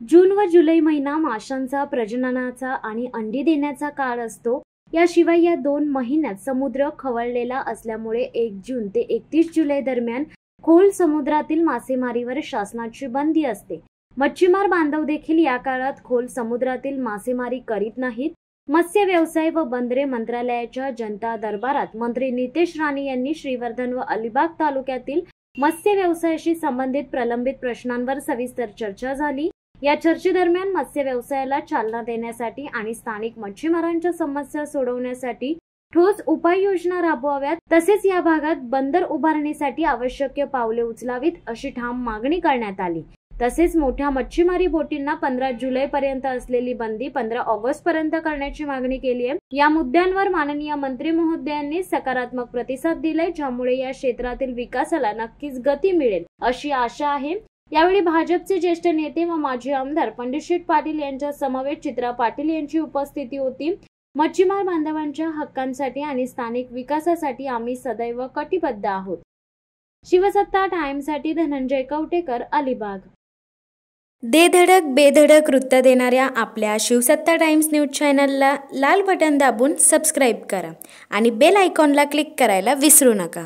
जून व जुलै महिना माशांचा प्रजननाचा आणि अंडी देण्याचा काळ असतो। याशिवाय या 2 महिन्यात समुद्र खवळलेला असल्यामुळे 1 जून ते 31 जुलै दरम्यान खोल समुद्रातील मासेमारीवर शासनाची बंदी असते। मच्छीमार बांधव देखील या काळात खोल समुद्रातील मासेमारी करीत नाहीत। मत्स्य व्यवसाय व बंदरे मंत्रालयाच्या जनता दरबारात मंत्री नितेश राणे यांनी श्रीवर्धन व अलिबाग तालुक्यातील मत्स्य व्यवसायाशी संबंधित प्रलंबित प्रश्नांवर सविस्तर चर्चा झाली। या चर्चेदरम्यान मत्स्य व्यवसायाला चालना देण्यासाठी आणि स्थानिक मच्छीमारांच्या समस्या सोडवण्यासाठी ठोस उपाययोजना राबवाव्यात, तसेच या भागात बंदर उभारणीसाठी आवश्यक पावले उचलावीत अशी ठाम मागणी करण्यात आली। तसेच मोठ्या मच्छीमारी बोटींना 15 जुलै पर्यंत असलेली बंदी 15 ऑगस्ट पर्यंत करण्याची मागणी केली आहे। या मुद्द्यांवर माननीय मंत्री महोदयांनी सकारात्मक प्रतिसाद दिलाय, ज्यामुळे या क्षेत्रातील विकासाला नक्कीच गती मिळेल अशी आशा आहे। यावेळी भाजपचे ज्येष्ठ नेते व माजी आमदार पंडित शेठ पाटील यांच्या समवेत चित्रा पाटील यांची उपस्थिती होती। मच्छीमार बांधवांच्या हक्कांसाठी आणि स्थानिक विकासासाठी आम्ही सदैव कटिबद्ध आहोत। शिवसत्ता टाइम्ससाठी धनंजय कवटेकर, अलिबाग। दे धडक बेधडक वृत्त देणाऱ्या आपल्या शिवसत्ता टाइम्स न्यूज चॅनलला लाल बटन दाबून सबस्क्राईब करा आणि बेल आयकॉनला क्लिक करायला विसरू नका।